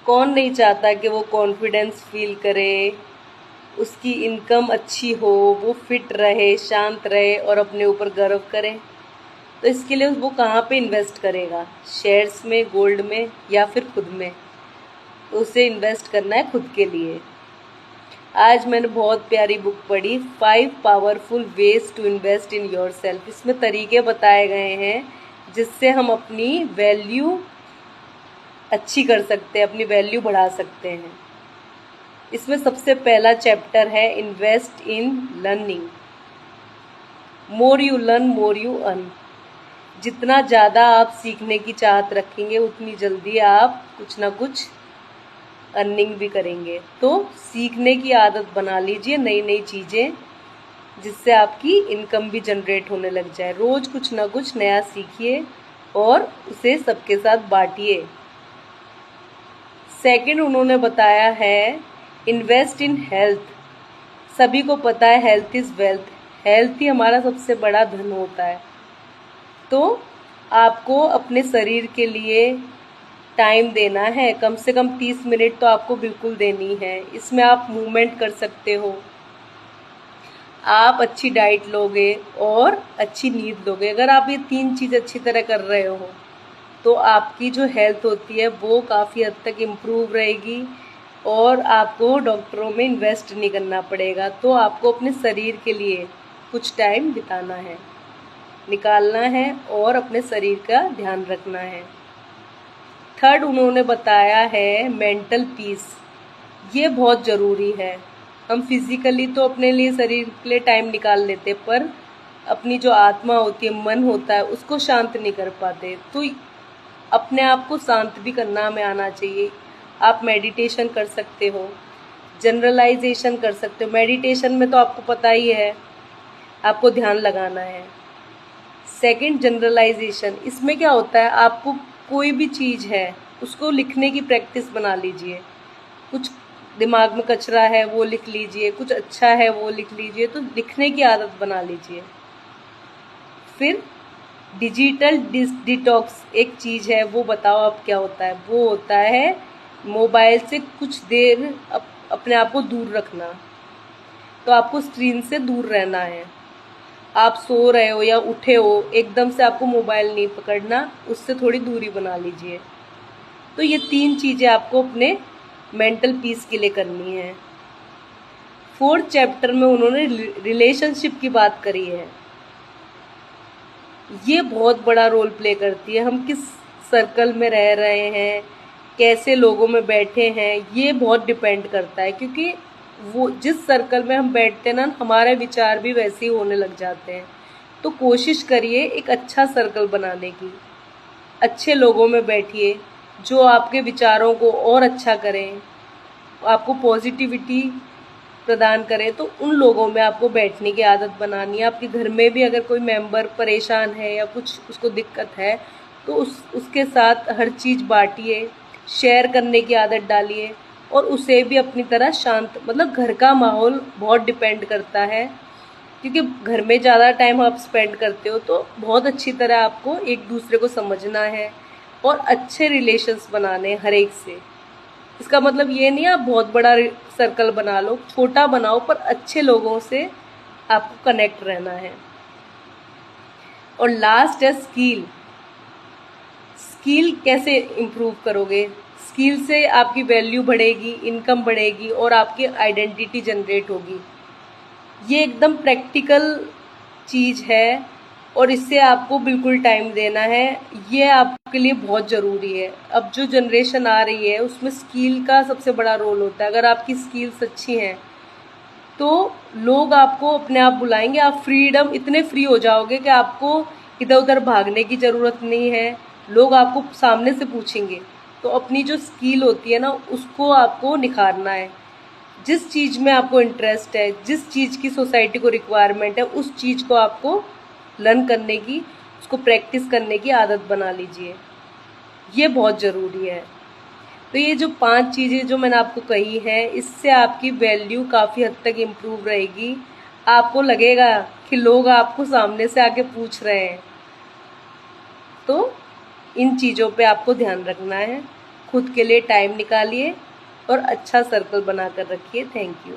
कौन नहीं चाहता कि वो कॉन्फिडेंस फील करे, उसकी इनकम अच्छी हो, वो फिट रहे, शांत रहे और अपने ऊपर गर्व करे। तो इसके लिए वो कहाँ पे इन्वेस्ट करेगा? शेयर्स में, गोल्ड में या फिर खुद में? तो उसे इन्वेस्ट करना है खुद के लिए। आज मैंने बहुत प्यारी बुक पढ़ी, 5 powerful ways to invest in yourself. इसमें तरीके बताए गए हैं जिससे हम अपनी वैल्यू अच्छी कर सकते हैं, अपनी वैल्यू बढ़ा सकते हैं। इसमें सबसे पहला चैप्टर है invest in learning. More you learn more you earn. जितना ज़्यादा आप सीखने की चाहत रखेंगे उतनी जल्दी आप कुछ ना कुछ अर्निंग भी करेंगे। तो सीखने की आदत बना लीजिए नई नई चीज़ें, जिससे आपकी इनकम भी जनरेट होने लग जाए। रोज़ कुछ ना कुछ नया सीखिए और उसे सबके साथ बांटिए। सेकंड उन्होंने बताया है इन्वेस्ट इन हेल्थ। सभी को पता है हेल्थ इज़ वेल्थ, हेल्थ ही हमारा सबसे बड़ा धन होता है। तो आपको अपने शरीर के लिए टाइम देना है, कम से कम 30 मिनट तो आपको बिल्कुल देनी है। इसमें आप मूवमेंट कर सकते हो, आप अच्छी डाइट लोगे और अच्छी नींद लोगे। अगर आप ये 3 चीज़ अच्छी तरह कर रहे हो तो आपकी जो हेल्थ होती है वो काफ़ी हद तक इम्प्रूव रहेगी और आपको डॉक्टरों में इन्वेस्ट नहीं करना पड़ेगा। तो आपको अपने शरीर के लिए कुछ टाइम बिताना है, निकालना है और अपने शरीर का ध्यान रखना है। थर्ड उन्होंने बताया है मेंटल पीस। ये बहुत ज़रूरी है। हम फिज़िकली तो अपने लिए, शरीर के लिए टाइम निकाल लेते, पर अपनी जो आत्मा होती है, मन होता है, उसको शांत नहीं कर पाते। तो अपने आप को शांत भी करना हमें आना चाहिए। आप मेडिटेशन कर सकते हो, जनरलाइजेशन कर सकते हो। मेडिटेशन में तो आपको पता ही है, आपको ध्यान लगाना है। सेकंड जनरलाइजेशन, इसमें क्या होता है, आपको कोई भी चीज़ है उसको लिखने की प्रैक्टिस बना लीजिए। कुछ दिमाग में कचरा है वो लिख लीजिए, कुछ अच्छा है वो लिख लीजिए। तो लिखने की आदत बना लीजिए। फिर डिजिटल डिटॉक्स एक चीज़ है, वो बताओ अब क्या होता है? वो होता है मोबाइल से कुछ देर अपने आप को दूर रखना। तो आपको स्क्रीन से दूर रहना है। आप सो रहे हो या उठे हो, एकदम से आपको मोबाइल नहीं पकड़ना, उससे थोड़ी दूरी बना लीजिए। तो ये 3 चीज़ें आपको अपने मेंटल पीस के लिए करनी है। 4th चैप्टर में उन्होंने रिलेशनशिप की बात करी है। ये बहुत बड़ा रोल प्ले करती है। हम किस सर्कल में रह रहे हैं, कैसे लोगों में बैठे हैं, ये बहुत डिपेंड करता है। क्योंकि वो जिस सर्कल में हम बैठते हैं ना, हमारे विचार भी वैसे ही होने लग जाते हैं। तो कोशिश करिए एक अच्छा सर्कल बनाने की, अच्छे लोगों में बैठिए जो आपके विचारों को और अच्छा करें, आपको पॉजिटिविटी प्रदान करें। तो उन लोगों में आपको बैठने की आदत बनानी है। आपके घर में भी अगर कोई मेंबर परेशान है या कुछ उसको दिक्कत है तो उसके साथ हर चीज़ बांटिए, शेयर करने की आदत डालिए और उसे भी अपनी तरह शांत, मतलब घर का माहौल बहुत डिपेंड करता है। क्योंकि घर में ज़्यादा टाइम आप स्पेंड करते हो तो बहुत अच्छी तरह आपको एक दूसरे को समझना है और अच्छे रिलेशंस बनाने हर एक से। इसका मतलब ये नहीं आप बहुत बड़ा सर्कल बना लो, छोटा बनाओ, पर अच्छे लोगों से आपको कनेक्ट रहना है। और लास्ट है स्किल। स्किल कैसे इम्प्रूव करोगे? स्किल से आपकी वैल्यू बढ़ेगी, इनकम बढ़ेगी और आपकी आइडेंटिटी जनरेट होगी। ये एकदम प्रैक्टिकल चीज़ है और इससे आपको बिल्कुल टाइम देना है। ये आपके लिए बहुत ज़रूरी है। अब जो जनरेशन आ रही है उसमें स्किल का सबसे बड़ा रोल होता है। अगर आपकी स्किल्स अच्छी हैं तो लोग आपको अपने आप बुलाएंगे। आप फ्रीडम, इतने फ्री हो जाओगे कि आपको इधर उधर भागने की ज़रूरत नहीं है। लोग आपको सामने से पूछेंगे। तो अपनी जो स्किल होती है ना, उसको आपको निखारना है। जिस चीज़ में आपको इंटरेस्ट है, जिस चीज़ की सोसाइटी को रिक्वायरमेंट है, उस चीज़ को आपको लर्न करने की, उसको प्रैक्टिस करने की आदत बना लीजिए। ये बहुत ज़रूरी है। तो ये जो 5 चीज़ें जो मैंने आपको कही हैं, इससे आपकी वैल्यू काफ़ी हद तक इम्प्रूव रहेगी। आपको लगेगा कि लोग आपको सामने से आके पूछ रहे हैं। तो इन चीज़ों पे आपको ध्यान रखना है। खुद के लिए टाइम निकालिए और अच्छा सर्कल बना कर रखिए। Thank you.